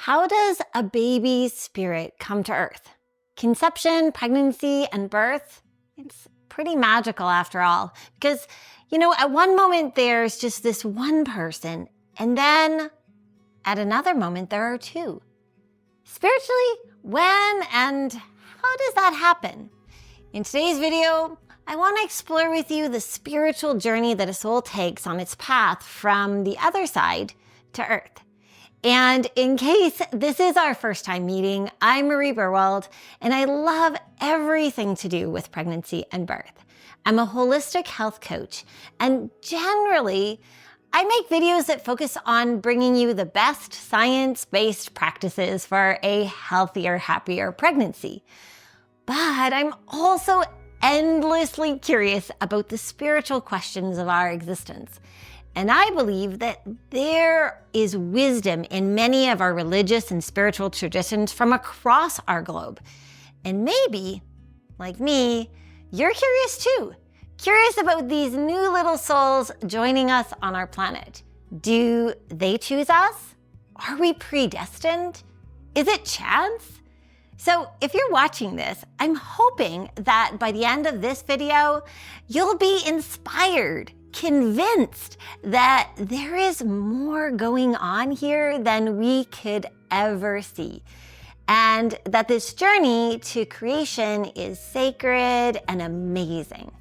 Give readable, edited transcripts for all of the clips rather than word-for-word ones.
How does a baby's spirit come to earth? Conception, pregnancy, and birth? It's pretty magical after all. Because, at one moment there's just this one person, and then at another moment there are two. Spiritually, when and how does that happen? In today's video, I want to explore with you the spiritual journey that a soul takes on its path from the other side to earth. And in case this is our first time meeting, I'm Marie Burwald, and I love everything to do with pregnancy and birth. I'm a holistic health coach, and generally, I make videos that focus on bringing you the best science-based practices for a healthier, happier pregnancy. But I'm also endlessly curious about the spiritual questions of our existence. And I believe that there is wisdom in many of our religious and spiritual traditions from across our globe. And maybe, like me, you're curious too. Curious about these new little souls joining us on our planet. Do they choose us? Are we predestined? Is it chance? So if you're watching this, I'm hoping that by the end of this video, you'll be inspired, convinced that there is more going on here than we could ever see. And that this journey to creation is sacred and amazing.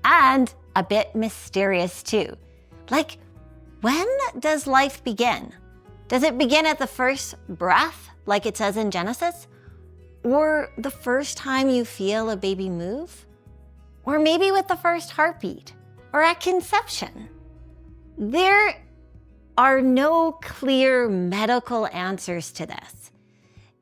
And a bit mysterious too. Like, when does life begin? Does it begin at the first breath, like it says in Genesis? Or the first time you feel a baby move? Or maybe with the first heartbeat? Or at conception? There are no clear medical answers to this.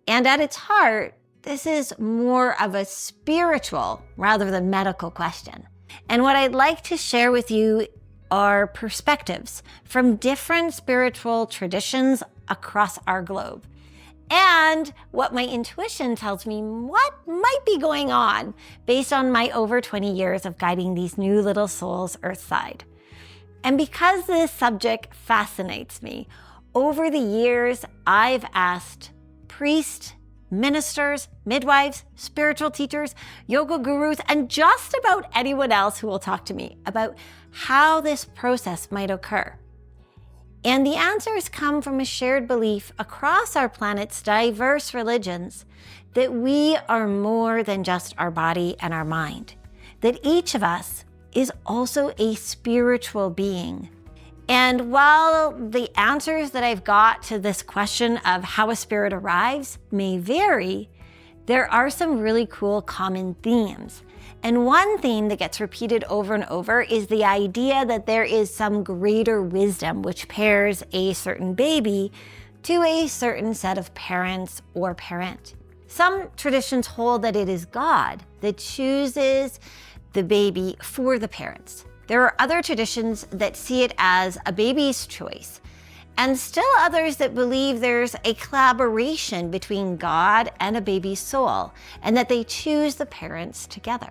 And at its heart, this is more of a spiritual rather than medical question. And what I'd like to share with you are perspectives from different spiritual traditions across our globe. And what my intuition tells me what might be going on based on my over 20 years of guiding these new little souls earthside. And because this subject fascinates me, over the years, I've asked priests, ministers, midwives, spiritual teachers, yoga gurus, and just about anyone else who will talk to me about how this process might occur. And the answers come from a shared belief across our planet's diverse religions that we are more than just our body and our mind, that each of us is also a spiritual being. And while the answers that I've got to this question of how a spirit arrives may vary, there are some really cool common themes. And one theme that gets repeated over and over is the idea that there is some greater wisdom which pairs a certain baby to a certain set of parents or parent. Some traditions hold that it is God that chooses the baby for the parents. There are other traditions that see it as a baby's choice, and still others that believe there's a collaboration between God and a baby's soul, and that they choose the parents together.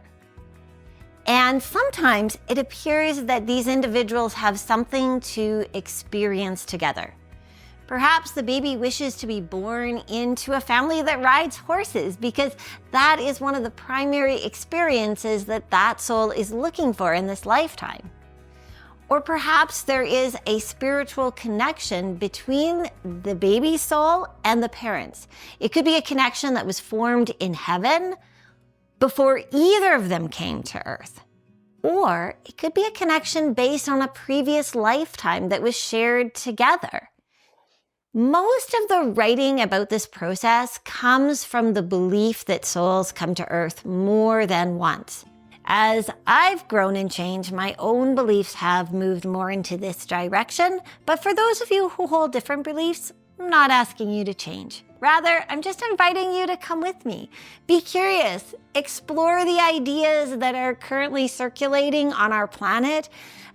And sometimes it appears that these individuals have something to experience together. Perhaps the baby wishes to be born into a family that rides horses because that is one of the primary experiences that that soul is looking for in this lifetime. Or perhaps there is a spiritual connection between the baby's soul and the parents. It could be a connection that was formed in heaven before either of them came to earth. Or it could be a connection based on a previous lifetime that was shared together. Most of the writing about this process comes from the belief that souls come to earth more than once. As I've grown and changed, my own beliefs have moved more into this direction, but for those of you who hold different beliefs, I'm not asking you to change. Rather, I'm just inviting you to come with me. Be curious, explore the ideas that are currently circulating on our planet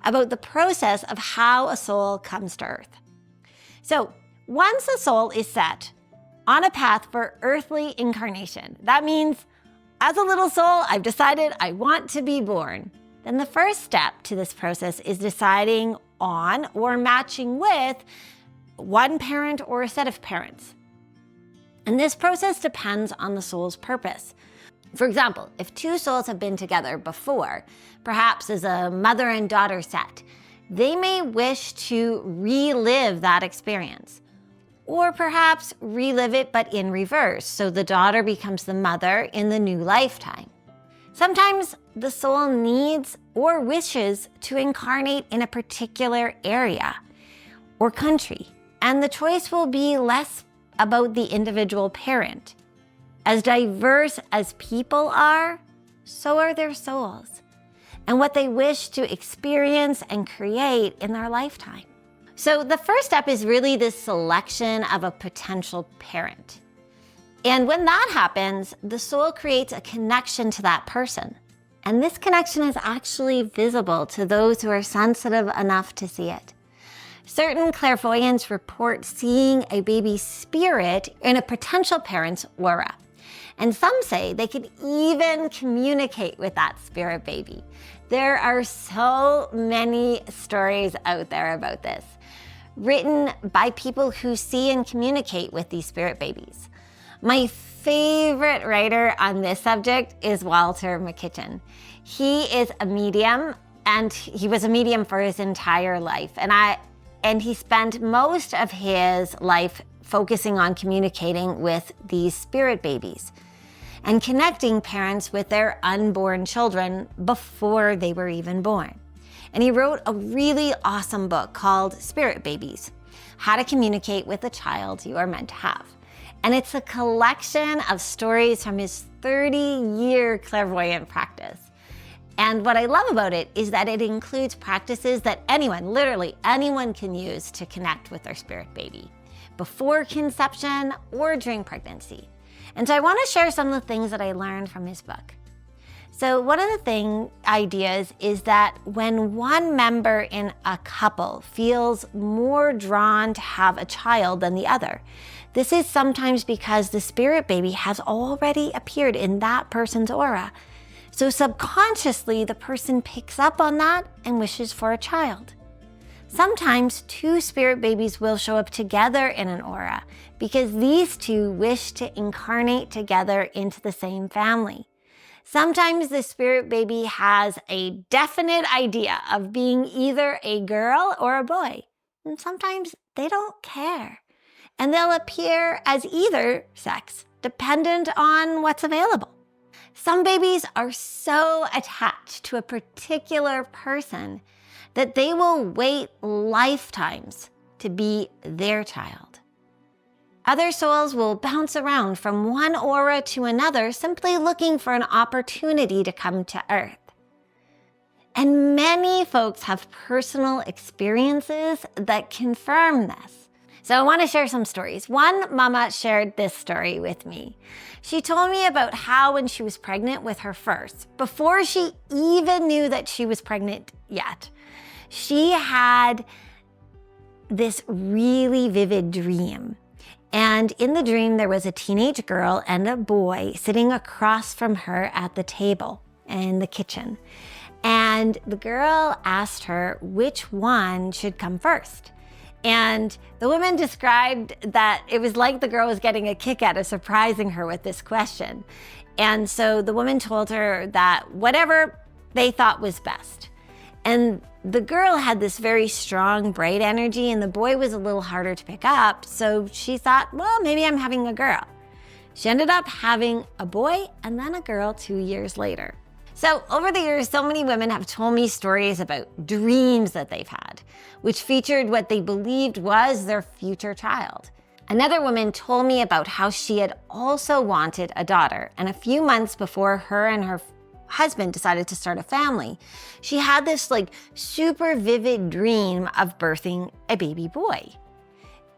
about the process of how a soul comes to earth. So, once a soul is set on a path for earthly incarnation, that means as a little soul, I've decided I want to be born. Then the first step to this process is deciding on or matching with one parent or a set of parents. And this process depends on the soul's purpose. For example, if two souls have been together before, perhaps as a mother and daughter set, they may wish to relive that experience. Or perhaps relive it but in reverse, so the daughter becomes the mother in the new lifetime. Sometimes the soul needs or wishes to incarnate in a particular area or country, and the choice will be less about the individual parent. As diverse as people are, so are their souls, and what they wish to experience and create in their lifetime. So the first step is really this selection of a potential parent. And when that happens, the soul creates a connection to that person. And this connection is actually visible to those who are sensitive enough to see it. Certain clairvoyants report seeing a baby spirit in a potential parent's aura. And some say they could even communicate with that spirit baby. There are so many stories out there about this, written by people who see and communicate with these spirit babies. My favorite writer on this subject is Walter McKitchen. He is a medium, and he was a medium for his entire life. And he spent most of his life focusing on communicating with these spirit babies and connecting parents with their unborn children before they were even born. And he wrote a really awesome book called Spirit Babies: How to Communicate with the Child You Are Meant to Have. And it's a collection of stories from his 30-year clairvoyant practice. And what I love about it is that it includes practices that anyone, literally anyone, can use to connect with their spirit baby before conception or during pregnancy. And so I want to share some of the things that I learned from his book. So one of the ideas is that when one member in a couple feels more drawn to have a child than the other, this is sometimes because the spirit baby has already appeared in that person's aura. So subconsciously, the person picks up on that and wishes for a child. Sometimes two spirit babies will show up together in an aura because these two wish to incarnate together into the same family. Sometimes the spirit baby has a definite idea of being either a girl or a boy, and sometimes they don't care. And they'll appear as either sex, dependent on what's available. Some babies are so attached to a particular person that they will wait lifetimes to be their child. Other souls will bounce around from one aura to another, simply looking for an opportunity to come to Earth. And many folks have personal experiences that confirm this. So I want to share some stories. One mama shared this story with me. She told me about how when she was pregnant with her first, before she even knew that she was pregnant yet, she had this really vivid dream. And in the dream, there was a teenage girl and a boy sitting across from her at the table in the kitchen. And the girl asked her which one should come first. And the woman described that it was like the girl was getting a kick out of surprising her with this question. And so the woman told her that whatever they thought was best. And the girl had this very strong, bright energy, and the boy was a little harder to pick up. So she thought, well, maybe I'm having a girl. She ended up having a boy and then a girl 2 years later. So over the years, so many women have told me stories about dreams that they've had, which featured what they believed was their future child. Another woman told me about how she had also wanted a daughter, and a few months before her and her husband decided to start a family, she had this super vivid dream of birthing a baby boy.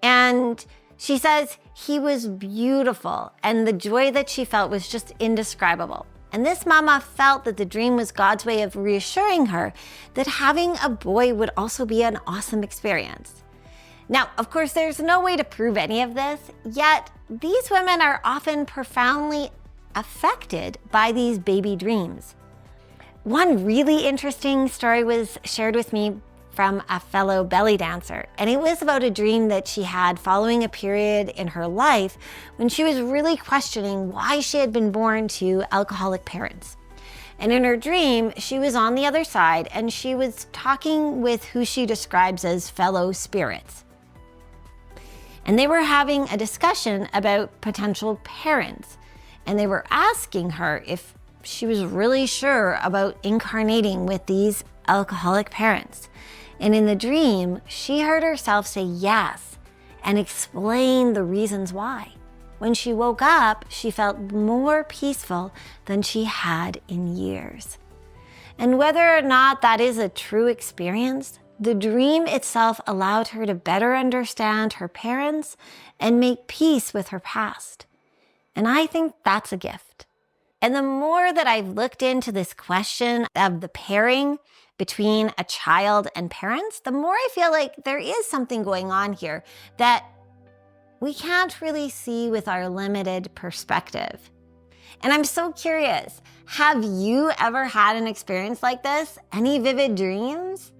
And she says he was beautiful, and the joy that she felt was just indescribable. And this mama felt that the dream was God's way of reassuring her that having a boy would also be an awesome experience. Now, of course, there's no way to prove any of this, yet these women are often profoundly affected by these baby dreams. One really interesting story was shared with me from a fellow belly dancer. And it was about a dream that she had following a period in her life when she was really questioning why she had been born to alcoholic parents. And in her dream, she was on the other side and she was talking with who she describes as fellow spirits. And they were having a discussion about potential parents. And they were asking her if she was really sure about incarnating with these alcoholic parents. And in the dream, she heard herself say yes and explain the reasons why. When she woke up, she felt more peaceful than she had in years. And whether or not that is a true experience, the dream itself allowed her to better understand her parents and make peace with her past. And I think that's a gift. And the more that I've looked into this question of the pairing between a child and parents, the more I feel like there is something going on here that we can't really see with our limited perspective. And I'm so curious, have you ever had an experience like this? Any vivid dreams?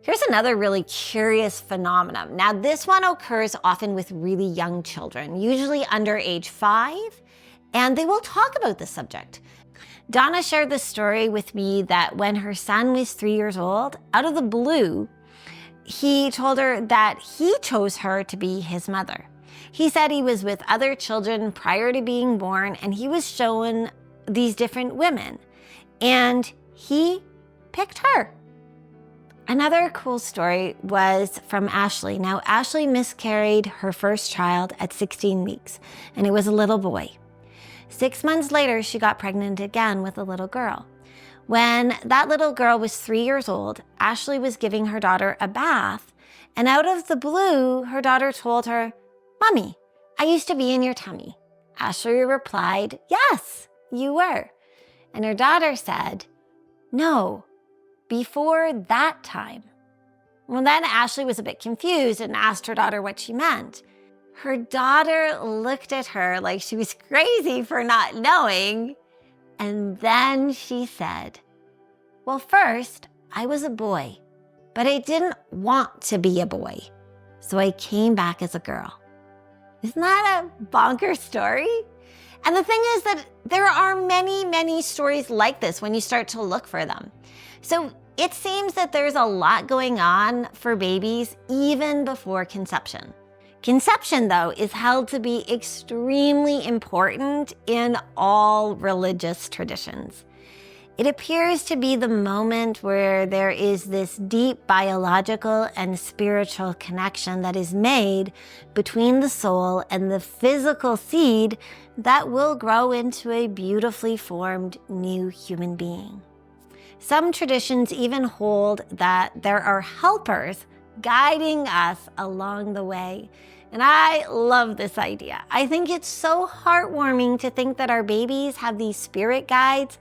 Here's another really curious phenomenon. Now, this one occurs often with really young children, usually under age 5, and they will talk about the subject. Donna shared this story with me that when her son was 3 years old, out of the blue, he told her that he chose her to be his mother. He said he was with other children prior to being born and he was shown these different women and he picked her. Another cool story was from Ashley. Now, Ashley miscarried her first child at 16 weeks and it was a little boy. 6 months later, she got pregnant again with a little girl. When that little girl was 3 years old, Ashley was giving her daughter a bath, and out of the blue, her daughter told her, "Mommy, I used to be in your tummy." Ashley replied, "Yes, you were." And her daughter said, "No, before that time." Well, then Ashley was a bit confused and asked her daughter what she meant. Her daughter looked at her like she was crazy for not knowing. And then she said, "Well, first, I was a boy, but I didn't want to be a boy. So I came back as a girl." Isn't that a bonkers story? And the thing is that there are many, many stories like this when you start to look for them. So it seems that there's a lot going on for babies even before conception. Conception, though, is held to be extremely important in all religious traditions. It appears to be the moment where there is this deep biological and spiritual connection that is made between the soul and the physical seed that will grow into a beautifully formed new human being. Some traditions even hold that there are helpers guiding us along the way. And I love this idea. I think it's so heartwarming to think that our babies have these spirit guides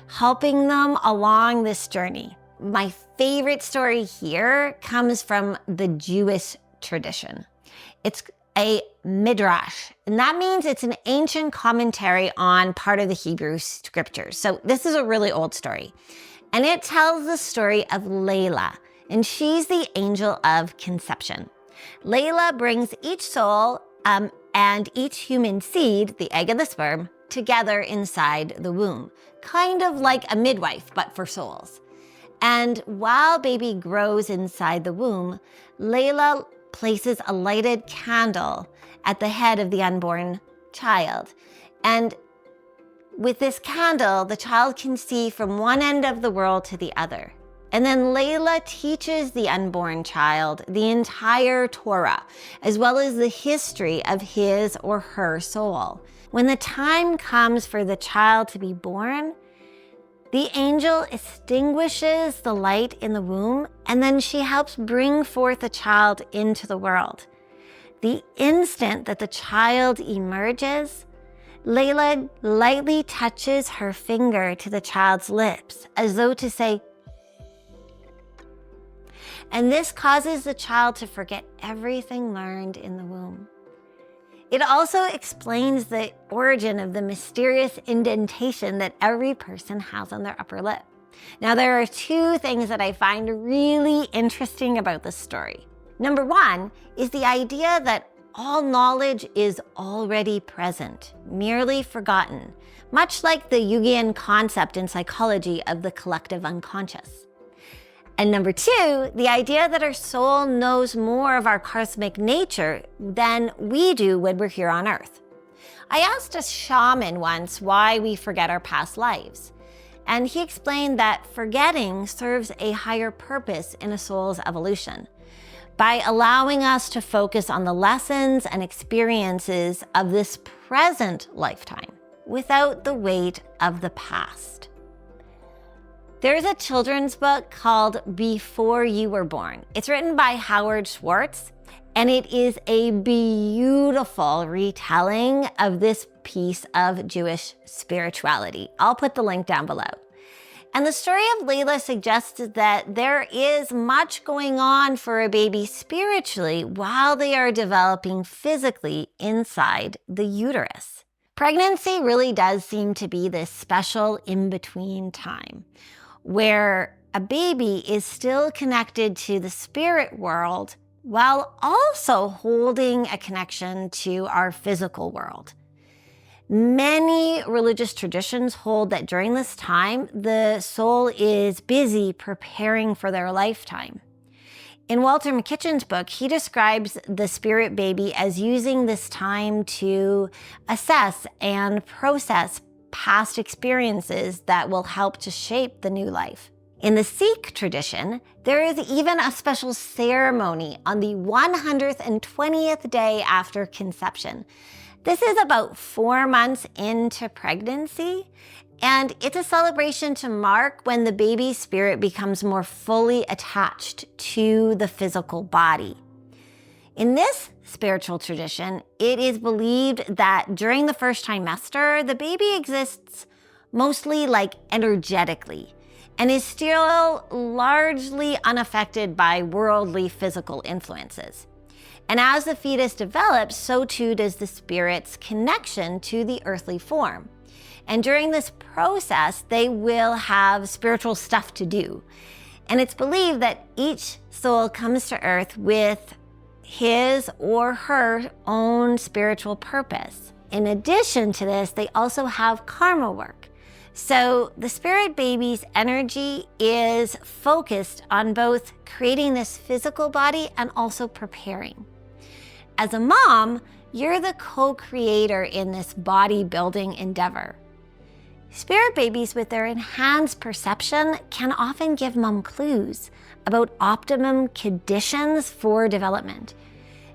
helping them along this journey. My favorite story here comes from the Jewish tradition. It's a midrash, and that means it's an ancient commentary on part of the Hebrew scriptures. So this is a really old story, and it tells the story of Lailah, and she's the angel of conception. Lailah brings each soul and each human seed, the egg and the sperm, together inside the womb, kind of like a midwife, but for souls. And while baby grows inside the womb, Lailah places a lighted candle at the head of the unborn child. And with this candle, the child can see from one end of the world to the other. And then Lailah teaches the unborn child the entire Torah, as well as the history of his or her soul. When the time comes for the child to be born, the angel extinguishes the light in the womb, and then she helps bring forth the child into the world. The instant that the child emerges, Lailah lightly touches her finger to the child's lips, as though to say, and this causes the child to forget everything learned in the womb. It also explains the origin of the mysterious indentation that every person has on their upper lip. Now, there are two things that I find really interesting about this story. Number one is the idea that all knowledge is already present, merely forgotten, much like the Jungian concept in psychology of the collective unconscious. And number two, the idea that our soul knows more of our cosmic nature than we do when we're here on Earth. I asked a shaman once why we forget our past lives, and he explained that forgetting serves a higher purpose in a soul's evolution by allowing us to focus on the lessons and experiences of this present lifetime without the weight of the past. There's a children's book called Before You Were Born. It's written by Howard Schwartz, and it is a beautiful retelling of this piece of Jewish spirituality. I'll put the link down below. And the story of Lailah suggests that there is much going on for a baby spiritually while they are developing physically inside the uterus. Pregnancy really does seem to be this special in-between time where a baby is still connected to the spirit world while also holding a connection to our physical world. Many religious traditions hold that during this time, the soul is busy preparing for their lifetime. In Walter McKitchen's book, he describes the spirit baby as using this time to assess and process past experiences that will help to shape the new life. In the Sikh tradition, there is even a special ceremony on the 120th day after conception. This is about 4 months into pregnancy, and it's a celebration to mark when the baby's spirit becomes more fully attached to the physical body. In this spiritual tradition, it is believed that during the first trimester, the baby exists mostly energetically and is still largely unaffected by worldly physical influences. And as the fetus develops, so too does the spirit's connection to the earthly form. And during this process, they will have spiritual stuff to do. And it's believed that each soul comes to earth with his or her own spiritual purpose. In addition to this, they also have karma work. So the spirit baby's energy is focused on both creating this physical body and also preparing. As a mom, you're the co-creator in this body-building endeavor. Spirit babies with their enhanced perception can often give mom clues about optimum conditions for development.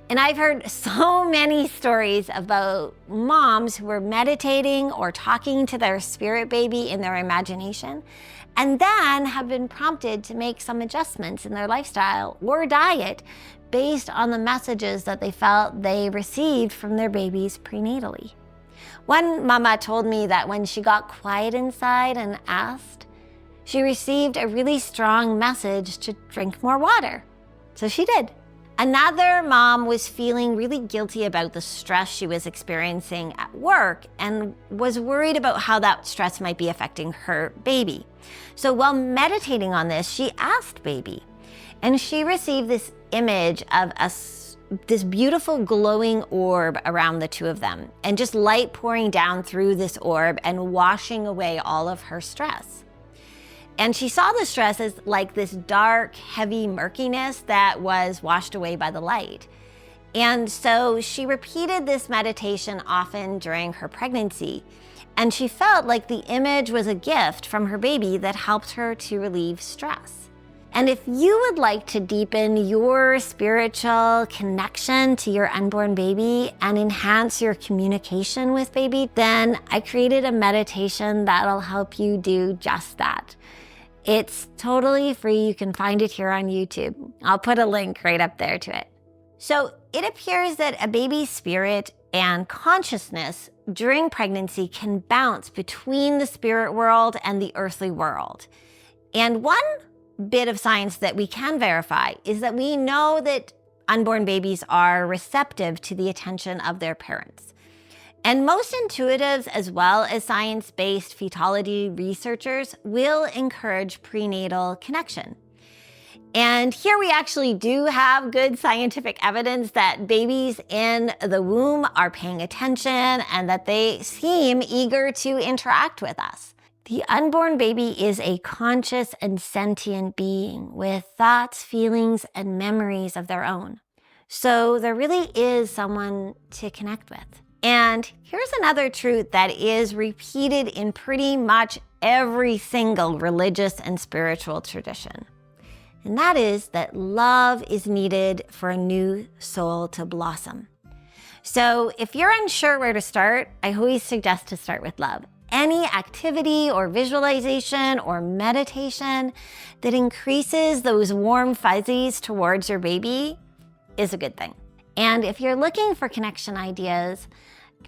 And I've heard so many stories about moms who are meditating or talking to their spirit baby in their imagination, and then have been prompted to make some adjustments in their lifestyle or diet based on the messages that they felt they received from their babies prenatally. One mama told me that when she got quiet inside and asked, she received a really strong message to drink more water. So she did. Another mom was feeling really guilty about the stress she was experiencing at work and was worried about how that stress might be affecting her baby. So while meditating on this, she asked baby, and she received this image of this beautiful glowing orb around the two of them, and just light pouring down through this orb and washing away all of her stress. And she saw the stress as like this dark, heavy murkiness that was washed away by the light. And so she repeated this meditation often during her pregnancy. And she felt like the image was a gift from her baby that helped her to relieve stress. And if you would like to deepen your spiritual connection to your unborn baby and enhance your communication with baby, then I created a meditation that'll help you do just that. It's totally free. You can find it here on YouTube. I'll put a link right up there to it. So it appears that a baby's spirit and consciousness during pregnancy can bounce between the spirit world and the earthly world. And one bit of science that we can verify is that we know that unborn babies are receptive to the attention of their parents. And most intuitives, as well as science-based fetology researchers, will encourage prenatal connection. And here we actually do have good scientific evidence that babies in the womb are paying attention and that they seem eager to interact with us. The unborn baby is a conscious and sentient being with thoughts, feelings, and memories of their own. So there really is someone to connect with. And here's another truth that is repeated in pretty much every single religious and spiritual tradition. And that is that love is needed for a new soul to blossom. So if you're unsure where to start, I always suggest to start with love. Any activity or visualization or meditation that increases those warm fuzzies towards your baby is a good thing. And if you're looking for connection ideas,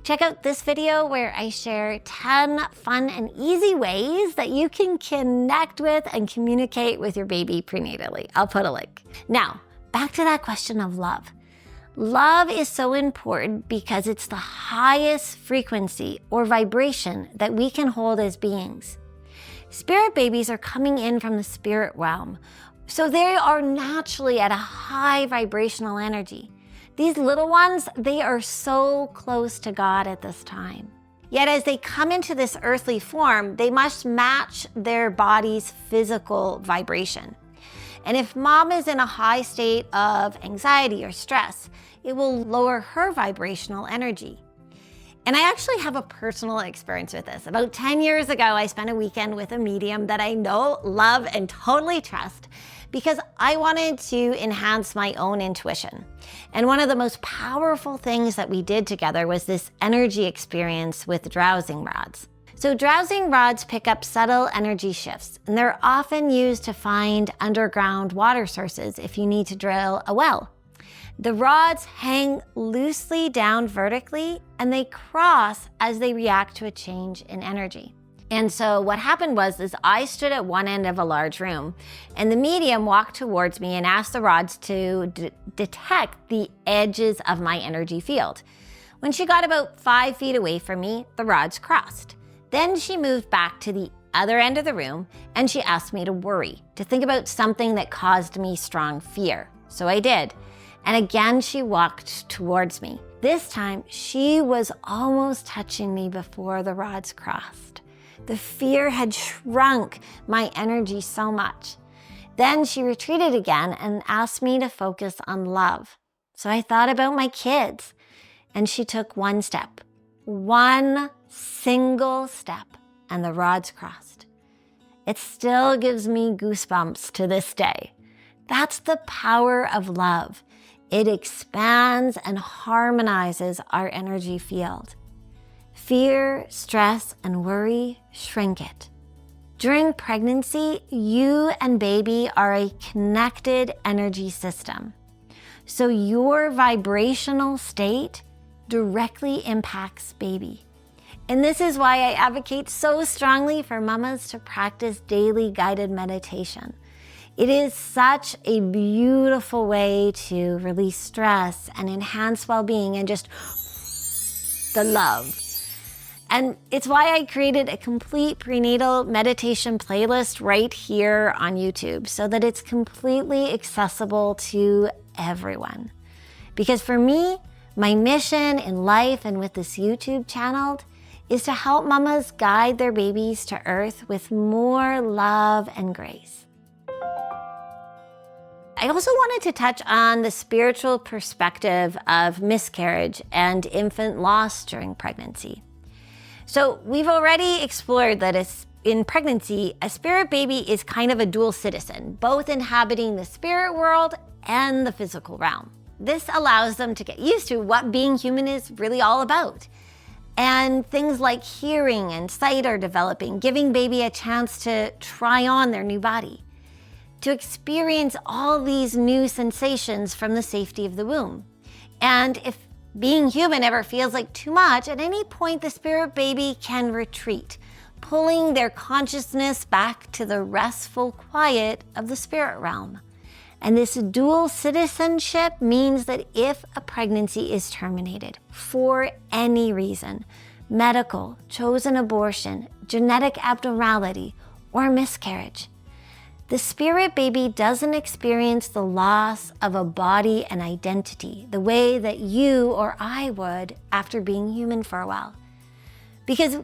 check out this video where I share 10 fun and easy ways that you can connect with and communicate with your baby prenatally. I'll put a link. Now, back to that question of love. Love is so important because it's the highest frequency or vibration that we can hold as beings. Spirit babies are coming in from the spirit realm, so they are naturally at a high vibrational energy. These little ones, they are so close to God at this time. Yet as they come into this earthly form, they must match their body's physical vibration. And if mom is in a high state of anxiety or stress, it will lower her vibrational energy. And I actually have a personal experience with this. About 10 years ago, I spent a weekend with a medium that I know, love, and totally trust because I wanted to enhance my own intuition. And one of the most powerful things that we did together was this energy experience with dowsing rods. So dowsing rods pick up subtle energy shifts, and they're often used to find underground water sources if you need to drill a well. The rods hang loosely down vertically, and they cross as they react to a change in energy. And so what happened was I stood at one end of a large room, and the medium walked towards me and asked the rods to detect the edges of my energy field. When she got about 5 feet away from me, the rods crossed. Then she moved back to the other end of the room, and she asked me to worry, to think about something that caused me strong fear. So I did. And again, she walked towards me. This time, she was almost touching me before the rods crossed. The fear had shrunk my energy so much. Then she retreated again and asked me to focus on love. So I thought about my kids, and she took one step, one single step, and the rods crossed. It still gives me goosebumps to this day. That's the power of love. It expands and harmonizes our energy field. Fear, stress, and worry shrink it. During pregnancy, you and baby are a connected energy system. So your vibrational state directly impacts baby. And this is why I advocate so strongly for mamas to practice daily guided meditation. It is such a beautiful way to release stress and enhance well-being and just the love. And it's why I created a complete prenatal meditation playlist right here on YouTube so that it's completely accessible to everyone. Because for me, my mission in life and with this YouTube channel is to help mamas guide their babies to earth with more love and grace. I also wanted to touch on the spiritual perspective of miscarriage and infant loss during pregnancy. So we've already explored that in pregnancy, a spirit baby is kind of a dual citizen, both inhabiting the spirit world and the physical realm. This allows them to get used to what being human is really all about. And things like hearing and sight are developing, giving baby a chance to try on their new body, to experience all these new sensations from the safety of the womb. And if being human ever feels like too much, at any point the spirit baby can retreat, pulling their consciousness back to the restful quiet of the spirit realm. And this dual citizenship means that if a pregnancy is terminated for any reason, medical, chosen abortion, genetic abnormality, or miscarriage, the spirit baby doesn't experience the loss of a body and identity the way that you or I would after being human for a while. Because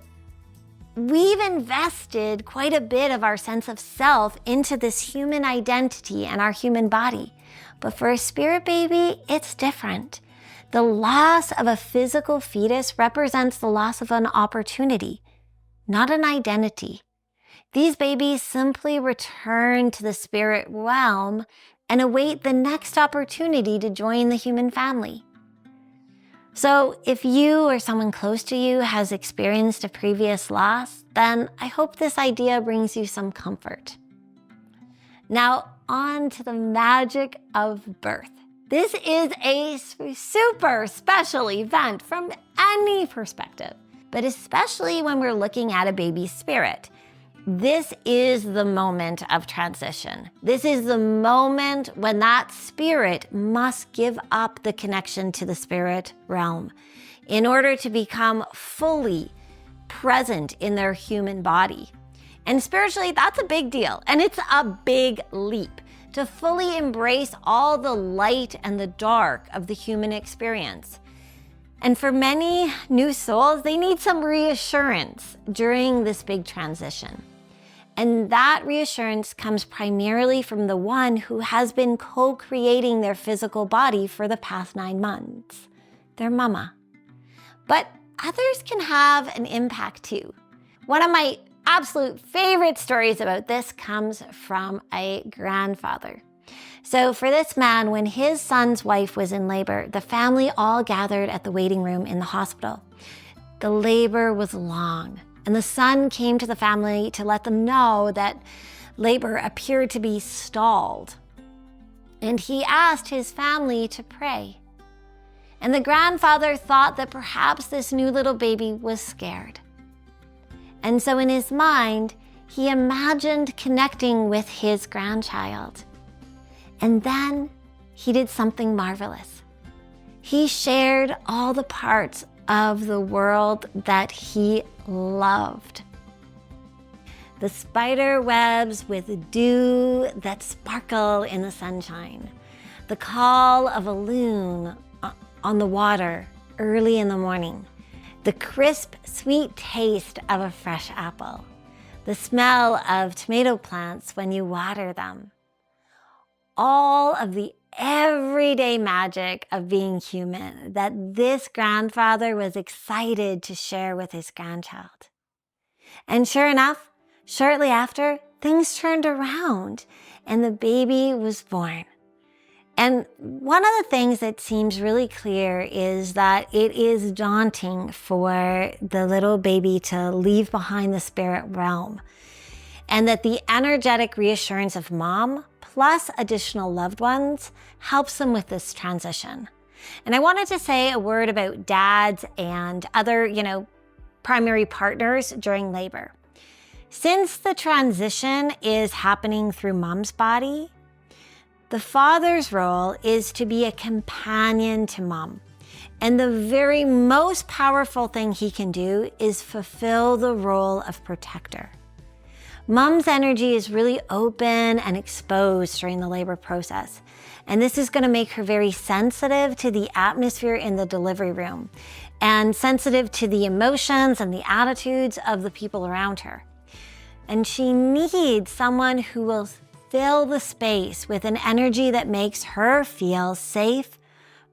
we've invested quite a bit of our sense of self into this human identity and our human body. But for a spirit baby, it's different. The loss of a physical fetus represents the loss of an opportunity, not an identity. These babies simply return to the spirit realm and await the next opportunity to join the human family. So if you or someone close to you has experienced a previous loss, then I hope this idea brings you some comfort. Now, on to the magic of birth. This is a super special event from any perspective, but especially when we're looking at a baby's spirit. This is the moment of transition. This is the moment when that spirit must give up the connection to the spirit realm in order to become fully present in their human body. And spiritually, that's a big deal. And it's a big leap to fully embrace all the light and the dark of the human experience. And for many new souls, they need some reassurance during this big transition. And that reassurance comes primarily from the one who has been co-creating their physical body for the past 9 months, their mama. But others can have an impact too. One of my absolute favorite stories about this comes from a grandfather. So for this man, when his son's wife was in labor, the family all gathered at the waiting room in the hospital. The labor was long, and the son came to the family to let them know that labor appeared to be stalled. And he asked his family to pray. And the grandfather thought that perhaps this new little baby was scared. And so in his mind, he imagined connecting with his grandchild. And then he did something marvelous. He shared all the parts of the world that he loved. The spider webs with dew that sparkle in the sunshine. The call of a loon on the water early in the morning. The crisp, sweet taste of a fresh apple. The smell of tomato plants when you water them. All of the everyday magic of being human that this grandfather was excited to share with his grandchild. And sure enough, shortly after, things turned around and the baby was born. And one of the things that seems really clear is that it is daunting for the little baby to leave behind the spirit realm, and that the energetic reassurance of mom plus additional loved ones helps them with this transition. And I wanted to say a word about dads and other, primary partners during labor. Since the transition is happening through mom's body, the father's role is to be a companion to mom. And the very most powerful thing he can do is fulfill the role of protector. Mom's energy is really open and exposed during the labor process. And this is going to make her very sensitive to the atmosphere in the delivery room and sensitive to the emotions and the attitudes of the people around her. And she needs someone who will fill the space with an energy that makes her feel safe,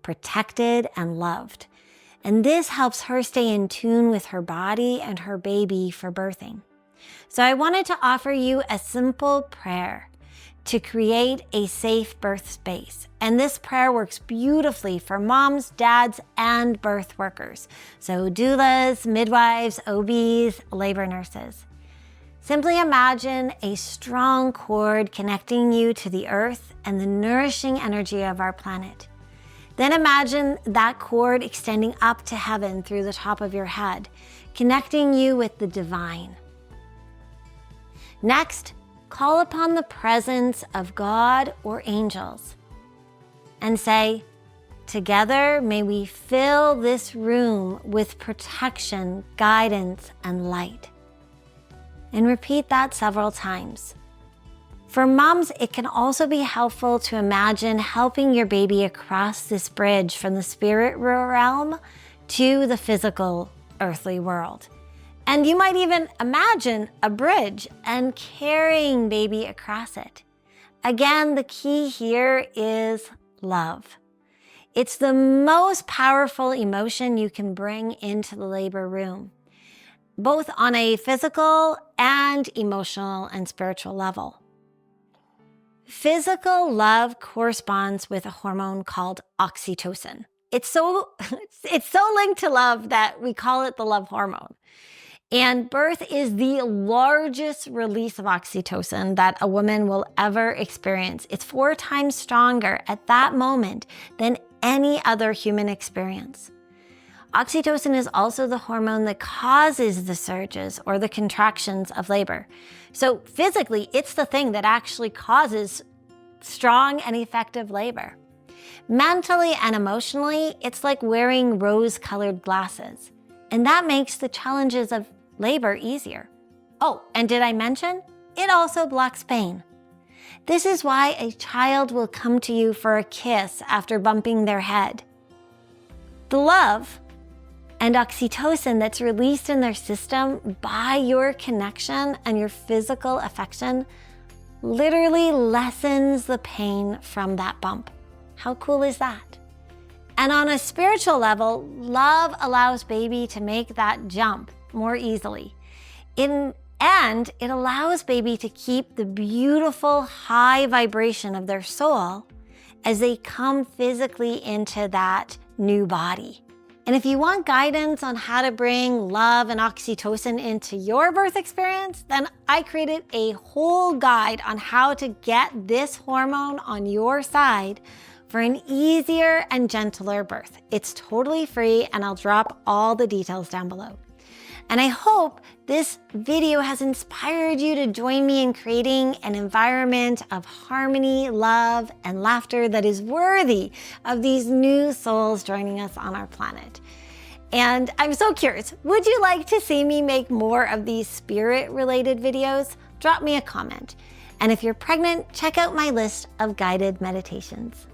protected, and loved. And this helps her stay in tune with her body and her baby for birthing. So I wanted to offer you a simple prayer to create a safe birth space. And this prayer works beautifully for moms, dads, and birth workers. So doulas, midwives, OBs, labor nurses. Simply imagine a strong cord connecting you to the earth and the nourishing energy of our planet. Then imagine that cord extending up to heaven through the top of your head, connecting you with the divine. Next, call upon the presence of God or angels and say, "Together may we fill this room with protection, guidance, and light." And repeat that several times. For moms, it can also be helpful to imagine helping your baby across this bridge from the spirit realm to the physical earthly world. And you might even imagine a bridge and carrying baby across it. Again, the key here is love. It's the most powerful emotion you can bring into the labor room, both on a physical and emotional and spiritual level. Physical love corresponds with a hormone called oxytocin. It's so linked to love that we call it the love hormone. And birth is the largest release of oxytocin that a woman will ever experience. It's 4 times stronger at that moment than any other human experience. Oxytocin is also the hormone that causes the surges or the contractions of labor. So physically, it's the thing that actually causes strong and effective labor. Mentally and emotionally, it's like wearing rose-colored glasses. And that makes the challenges of labor easier. Oh, and did I mention? It also blocks pain. This is why a child will come to you for a kiss after bumping their head. The love and oxytocin that's released in their system by your connection and your physical affection literally lessens the pain from that bump. How cool is that? And on a spiritual level, love allows baby to make that jump more easily. And it allows baby to keep the beautiful high vibration of their soul as they come physically into that new body. And if you want guidance on how to bring love and oxytocin into your birth experience, then I created a whole guide on how to get this hormone on your side for an easier and gentler birth. It's totally free, and I'll drop all the details down below. And I hope this video has inspired you to join me in creating an environment of harmony, love, and laughter that is worthy of these new souls joining us on our planet. And I'm so curious, would you like to see me make more of these spirit-related videos? Drop me a comment. And if you're pregnant, check out my list of guided meditations.